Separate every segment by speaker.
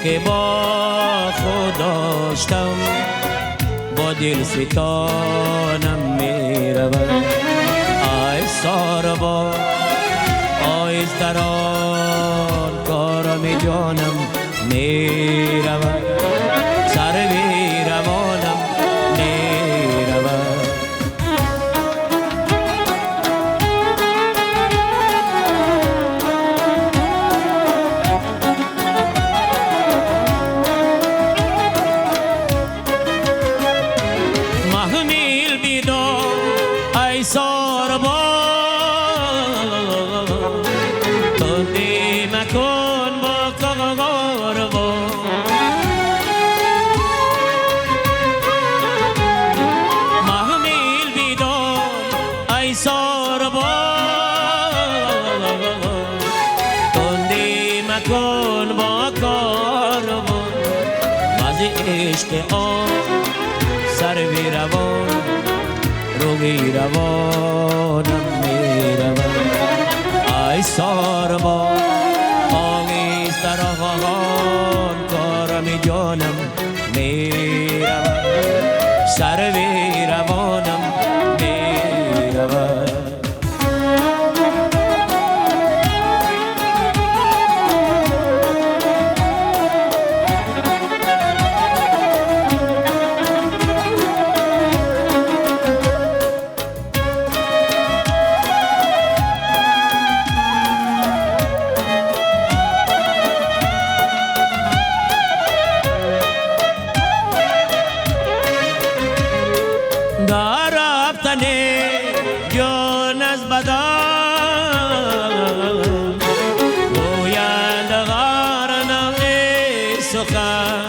Speaker 1: که با خود داشتم با دل ستانم می رود. آی ساربا آیز در آن کارم جانم می رود. سر بی روانم می رود. محمیل بیدار ای ساربا تندی مکن با کاربا. محمیل بیدار ای ساربا تندی مکن با کاربا. مزه عشق آن سر بی روان روی روانم می رود. ای ساربا آغیز در آن کارم جانم می رود. سر بی روانم می رود. در رفتن جان از بدن گویند غرنم سخن.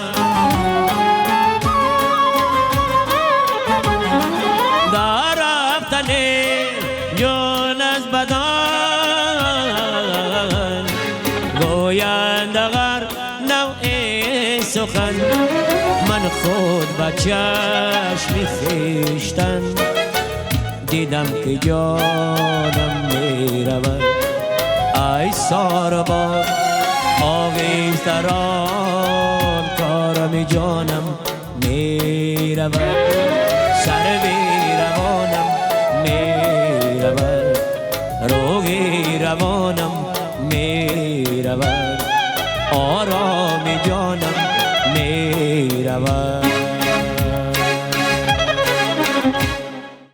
Speaker 1: در رفتن جان از بدن گویند غرنم سخن. من خود با چشم خویشتن دیدم که جانم می رود. ای ساربا آغیز در آن کارم جانم می رود. سر بی روانم می رود. روی روانم می رود. آرام جانم می رود.